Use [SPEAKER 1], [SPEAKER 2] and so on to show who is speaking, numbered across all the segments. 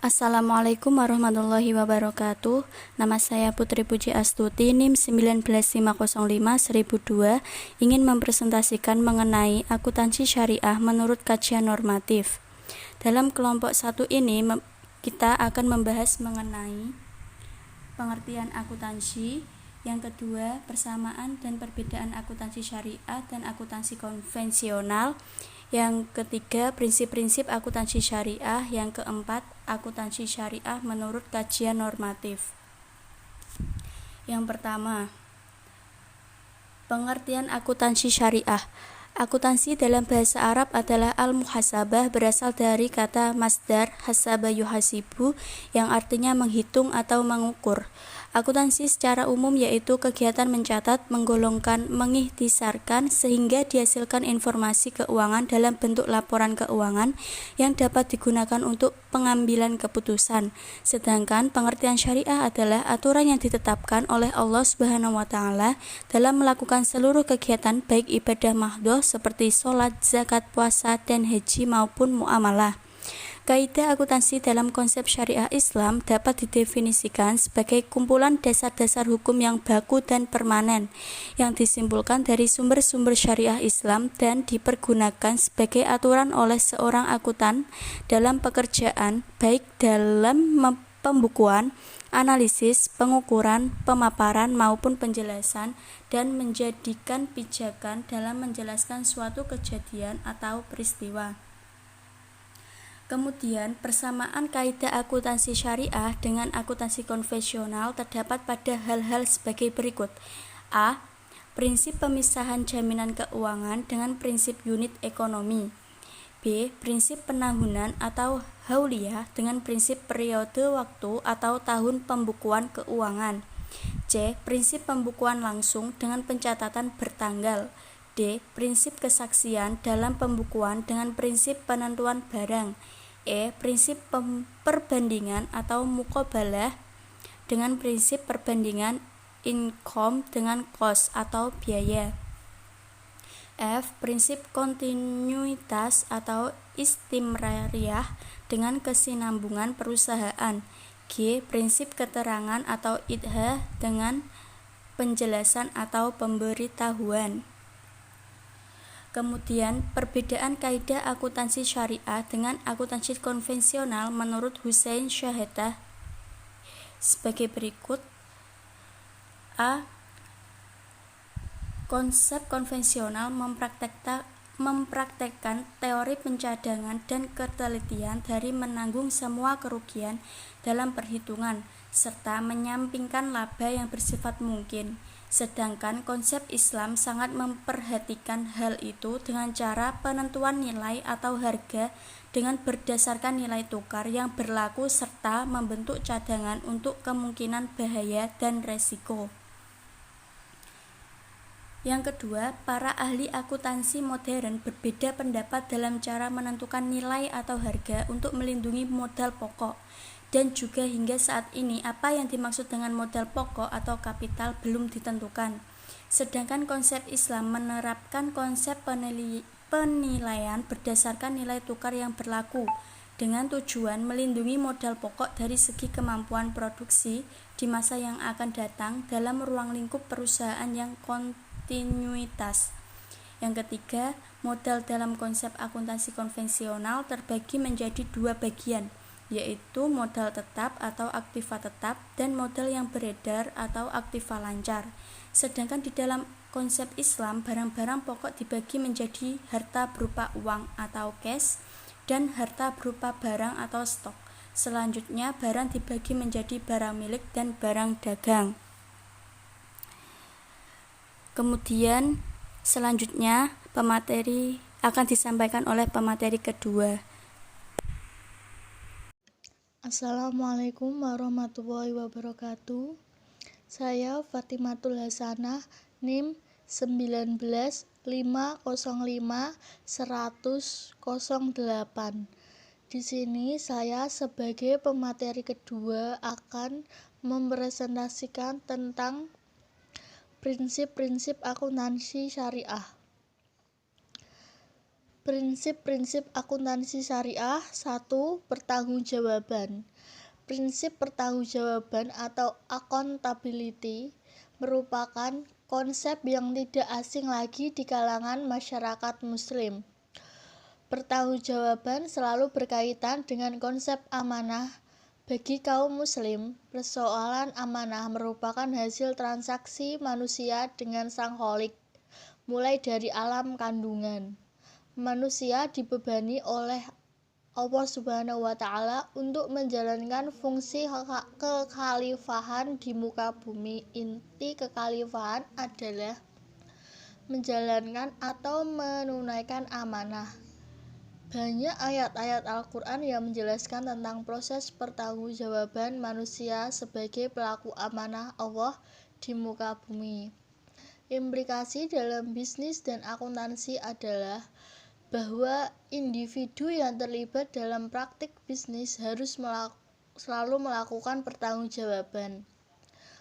[SPEAKER 1] Assalamualaikum warahmatullahi wabarakatuh. Nama saya Putri Puji Astuti, NIM 19505-1002, ingin mempresentasikan mengenai akuntansi syariah menurut kajian normatif. Dalam kelompok 1 ini, kita akan membahas mengenai pengertian akuntansi, yang kedua, persamaan dan perbedaan akuntansi syariah dan akuntansi konvensional, yang ketiga, prinsip-prinsip akuntansi syariah, yang keempat, akuntansi syariah menurut kajian normatif. Yang pertama, pengertian akuntansi syariah. Akuntansi dalam bahasa Arab adalah al-muhasabah, berasal dari kata masdar hasaba yuhasibu yang artinya menghitung atau mengukur. Akuntansi secara umum yaitu kegiatan mencatat, menggolongkan, mengikhtisarkan sehingga dihasilkan informasi keuangan dalam bentuk laporan keuangan yang dapat digunakan untuk pengambilan keputusan. Sedangkan pengertian syariah adalah aturan yang ditetapkan oleh Allah Subhanahu wa taala dalam melakukan seluruh kegiatan baik ibadah mahdhah seperti sholat, zakat, puasa, dan haji maupun muamalah. Kaidah akuntansi dalam konsep syariah Islam dapat didefinisikan sebagai kumpulan dasar-dasar hukum yang baku dan permanen yang disimpulkan dari sumber-sumber syariah Islam dan dipergunakan sebagai aturan oleh seorang akuntan dalam pekerjaan baik dalam pembukuan, analisis, pengukuran, pemaparan maupun penjelasan, dan menjadikan pijakan dalam menjelaskan suatu kejadian atau peristiwa. Kemudian, persamaan kaidah akuntansi syariah dengan akuntansi konvensional terdapat pada hal-hal sebagai berikut. A. Prinsip pemisahan jaminan keuangan dengan prinsip unit ekonomi. B. Prinsip penahunan atau hauliyah dengan prinsip periode waktu atau tahun pembukuan keuangan. C. Prinsip pembukuan langsung dengan pencatatan bertanggal. D. Prinsip kesaksian dalam pembukuan dengan prinsip penentuan barang. E. Prinsip perbandingan atau muqabalah dengan prinsip perbandingan income dengan cost atau biaya. F. Prinsip kontinuitas atau istimrariyah dengan kesinambungan perusahaan. G. Prinsip keterangan atau idhah dengan penjelasan atau pemberitahuan. Kemudian, perbedaan kaidah akuntansi syariah dengan akuntansi konvensional menurut Hussein Shahetah sebagai berikut. A. Konsep konvensional mempraktekkan teori pencadangan dan ketelitian dari menanggung semua kerugian dalam perhitungan, serta menyampingkan laba yang bersifat mungkin. Sedangkan konsep Islam sangat memperhatikan hal itu dengan cara penentuan nilai atau harga dengan berdasarkan nilai tukar yang berlaku serta membentuk cadangan untuk kemungkinan bahaya dan resiko. Yang kedua, para ahli akuntansi modern berbeda pendapat dalam cara menentukan nilai atau harga untuk melindungi modal pokok. Dan juga hingga saat ini apa yang dimaksud dengan modal pokok atau kapital belum ditentukan. Sedangkan konsep Islam menerapkan konsep penilaian berdasarkan nilai tukar yang berlaku dengan tujuan melindungi modal pokok dari segi kemampuan produksi di masa yang akan datang dalam ruang lingkup perusahaan yang kontinuitas. Yang ketiga, modal dalam konsep akuntansi konvensional terbagi menjadi dua bagian, yaitu modal tetap atau aktiva tetap dan modal yang beredar atau aktiva lancar. Sedangkan di dalam konsep Islam, barang-barang pokok dibagi menjadi harta berupa uang atau cash dan harta berupa barang atau stok. Selanjutnya, barang dibagi menjadi barang milik dan barang dagang. Kemudian, selanjutnya pemateri akan disampaikan oleh pemateri kedua.
[SPEAKER 2] Assalamualaikum warahmatullahi wabarakatuh. Saya Fatimatul Hasanah, NIM 19505-10008. Di sini saya sebagai pemateri kedua akan mempresentasikan tentang prinsip-prinsip akuntansi syariah. Prinsip-prinsip akuntansi syariah. 1. Pertanggungjawaban. Prinsip pertanggungjawaban atau accountability merupakan konsep yang tidak asing lagi di kalangan masyarakat muslim. Pertanggungjawaban selalu berkaitan dengan konsep amanah. Bagi kaum muslim, persoalan amanah merupakan hasil transaksi manusia dengan Sang Kholik, mulai dari alam kandungan. Manusia dibebani oleh Allah Subhanahu wa Ta'ala untuk menjalankan fungsi kekhalifahan di muka bumi. Inti kekhalifahan adalah menjalankan atau menunaikan amanah. Banyak ayat-ayat Al-Quran yang menjelaskan tentang proses pertanggungjawaban manusia sebagai pelaku amanah Allah di muka bumi. Implikasi dalam bisnis dan akuntansi adalah bahwa individu yang terlibat dalam praktik bisnis harus selalu melakukan pertanggungjawaban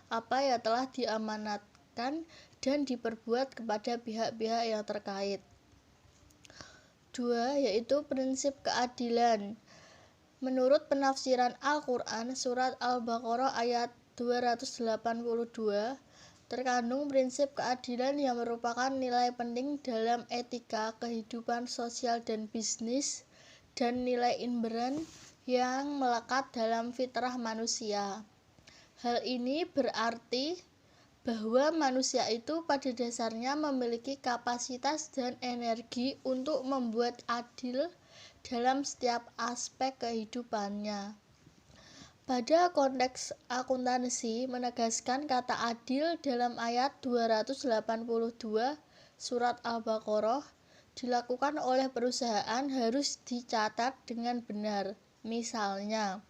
[SPEAKER 2] apa yang telah diamanatkan dan diperbuat kepada pihak-pihak yang terkait. 2. Yaitu prinsip keadilan. Menurut penafsiran Al-Quran, surat Al-Baqarah ayat 282, terkandung prinsip keadilan yang merupakan nilai penting dalam etika kehidupan sosial dan bisnis, dan nilai inherent yang melekat dalam fitrah manusia. Hal ini berarti bahwa manusia itu pada dasarnya memiliki kapasitas dan energi untuk membuat adil dalam setiap aspek kehidupannya. Pada konteks akuntansi, menegaskan kata adil dalam ayat 282 surat Al-Baqarah dilakukan oleh perusahaan harus dicatat dengan benar. Misalnya,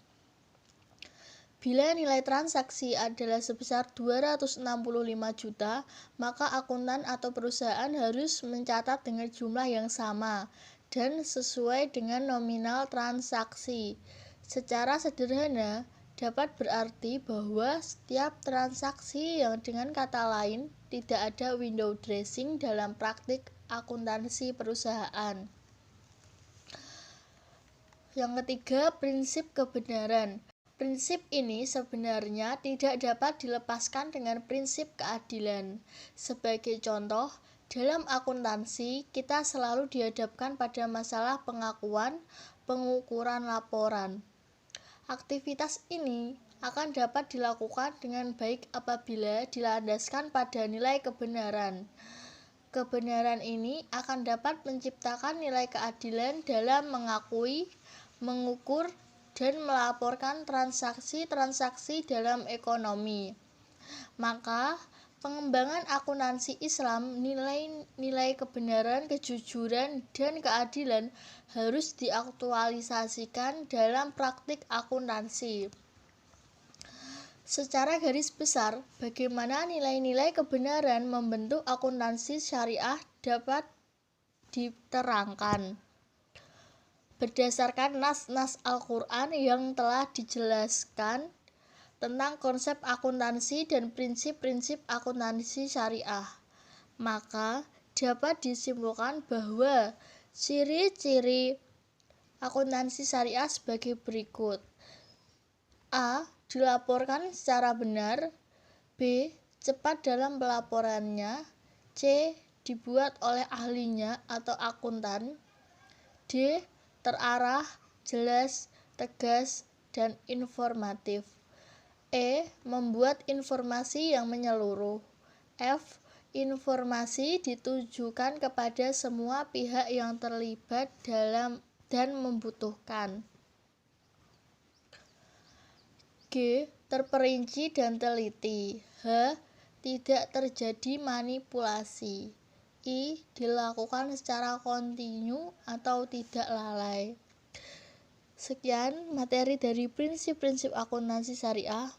[SPEAKER 2] bila nilai transaksi adalah sebesar 265 juta, maka akuntan atau perusahaan harus mencatat dengan jumlah yang sama dan sesuai dengan nominal transaksi. Secara sederhana, dapat berarti bahwa setiap transaksi yang dengan kata lain tidak ada window dressing dalam praktik akuntansi perusahaan. Yang ketiga, prinsip kebenaran. Prinsip ini sebenarnya tidak dapat dilepaskan dengan prinsip keadilan. Sebagai contoh, dalam akuntansi kita selalu dihadapkan pada masalah pengakuan, pengukuran laporan. Aktivitas ini akan dapat dilakukan dengan baik apabila dilandaskan pada nilai kebenaran. Kebenaran ini akan dapat menciptakan nilai keadilan dalam mengakui, mengukur, dan melaporkan transaksi-transaksi dalam ekonomi. Maka, pengembangan akuntansi Islam, nilai kebenaran, kejujuran, dan keadilan harus diaktualisasikan dalam praktik akuntansi. Secara garis besar, bagaimana nilai-nilai kebenaran membentuk akuntansi syariah dapat diterangkan berdasarkan nas-nas Al-Quran yang telah dijelaskan tentang konsep akuntansi dan prinsip-prinsip akuntansi syariah. Maka dapat disimpulkan bahwa ciri-ciri akuntansi syariah sebagai berikut. A. Dilaporkan secara benar. B. Cepat dalam pelaporannya. C. Dibuat oleh ahlinya atau akuntan. D. Terarah, jelas, tegas, dan informatif. E. Membuat informasi yang menyeluruh. F. Informasi ditujukan kepada semua pihak yang terlibat dalam dan membutuhkan. G. Terperinci dan teliti. H. Tidak terjadi manipulasi. I. Dilakukan secara kontinu atau tidak lalai. Sekian materi dari prinsip-prinsip akuntansi syariah.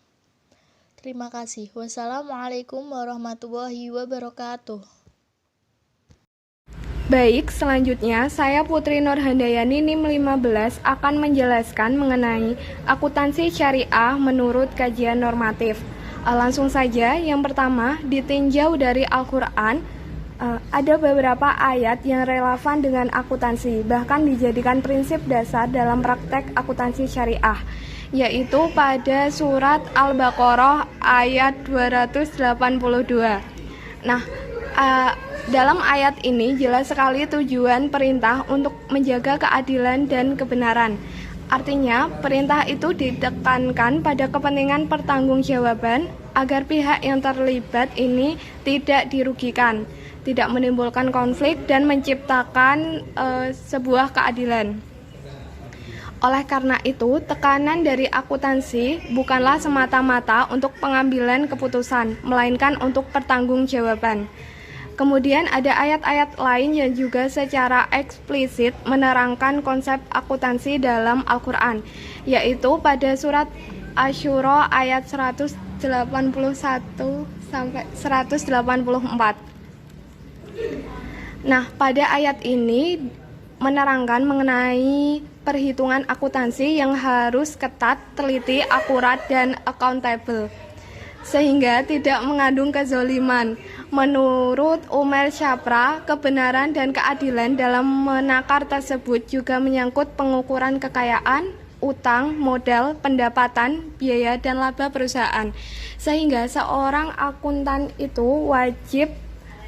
[SPEAKER 2] Terima kasih. Wassalamualaikum warahmatullahi wabarakatuh.
[SPEAKER 3] Baik, selanjutnya saya Putri Nurhandayani NIM 15 akan menjelaskan mengenai akuntansi syariah menurut kajian normatif. Langsung saja, yang pertama ditinjau dari Al-Quran. Ada beberapa ayat yang relevan dengan akuntansi, bahkan dijadikan prinsip dasar dalam praktek akuntansi syariah, yaitu pada surat Al-Baqarah ayat 282. Nah, dalam ayat ini jelas sekali tujuan perintah untuk menjaga keadilan dan kebenaran. Artinya, perintah itu ditekankan pada kepentingan pertanggungjawaban agar pihak yang terlibat ini tidak dirugikan, tidak menimbulkan konflik, dan menciptakan sebuah keadilan. Oleh karena itu, tekanan dari akuntansi bukanlah semata-mata untuk pengambilan keputusan, melainkan untuk pertanggungjawaban. Kemudian ada ayat-ayat lain yang juga secara eksplisit menerangkan konsep akuntansi dalam Al-Quran, yaitu pada surat Asy-Syura ayat 181 sampai 184. Nah, pada ayat ini menerangkan mengenai perhitungan akuntansi yang harus ketat, teliti, akurat, dan accountable, sehingga tidak mengandung kezoliman. Menurut Umar Syafra, kebenaran dan keadilan dalam menakar tersebut juga menyangkut pengukuran kekayaan, utang, modal, pendapatan, biaya, dan laba perusahaan. Sehingga seorang akuntan itu wajib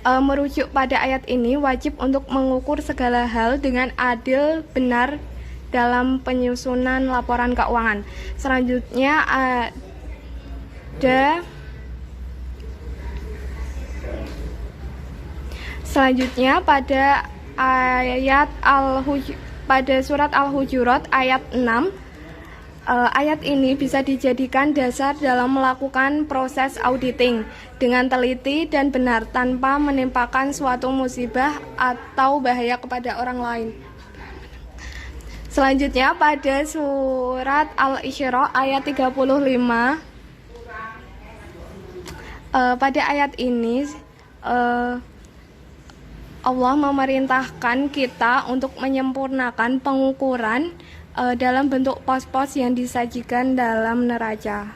[SPEAKER 3] merujuk pada ayat ini, wajib untuk mengukur segala hal dengan adil, benar dalam penyusunan laporan keuangan. Selanjutnya pada pada surat Al-Hujurat ayat 6, ayat ini bisa dijadikan dasar dalam melakukan proses auditing dengan teliti dan benar tanpa menimpakan suatu musibah atau bahaya kepada orang lain. Selanjutnya pada surat Al-Isra ayat 35, pada ayat ini Allah memerintahkan kita untuk menyempurnakan pengukuran dalam bentuk pos-pos yang disajikan dalam neraca.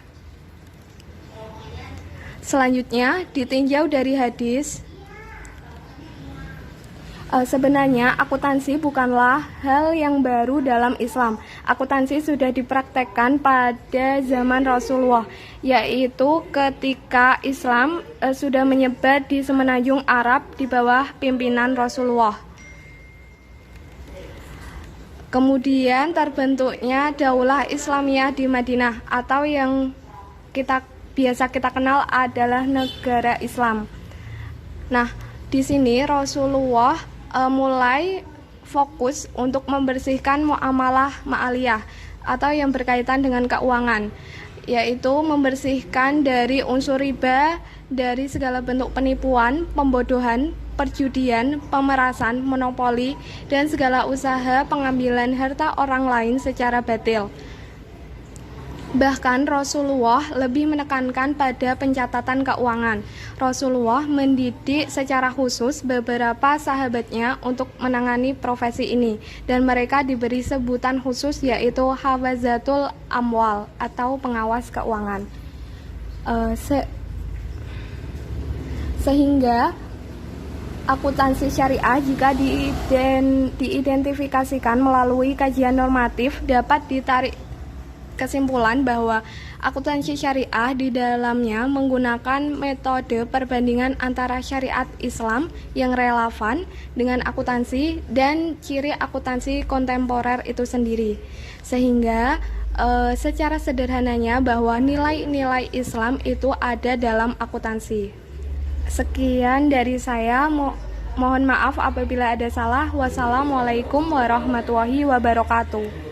[SPEAKER 3] Selanjutnya ditinjau dari hadis, sebenarnya akuntansi bukanlah hal yang baru dalam Islam. Akuntansi sudah dipraktekkan pada zaman Rasulullah, yaitu ketika Islam sudah menyebar di semenanjung Arab di bawah pimpinan Rasulullah. Kemudian terbentuknya Daulah Islamiyah di Madinah, atau yang biasa kita kenal adalah negara Islam. Nah, di sini Rasulullah mulai fokus untuk membersihkan muamalah ma'aliyah atau yang berkaitan dengan keuangan, yaitu membersihkan dari unsur riba, dari segala bentuk penipuan, pembodohan, perjudian, pemerasan, monopoli, dan segala usaha pengambilan harta orang lain secara batil. Bahkan Rasulullah lebih menekankan pada pencatatan keuangan. Rasulullah mendidik secara khusus beberapa sahabatnya untuk menangani profesi ini, dan mereka diberi sebutan khusus yaitu hafazatul amwal atau pengawas keuangan. Sehingga akuntansi syariah jika diidentifikasikan melalui kajian normatif dapat ditarik kesimpulan bahwa akuntansi syariah di dalamnya menggunakan metode perbandingan antara syariat Islam yang relevan dengan akuntansi dan ciri akuntansi kontemporer itu sendiri. Sehingga secara sederhananya bahwa nilai-nilai Islam itu ada dalam akuntansi. Sekian dari saya, mohon maaf apabila ada salah. Wassalamualaikum warahmatullahi wabarakatuh.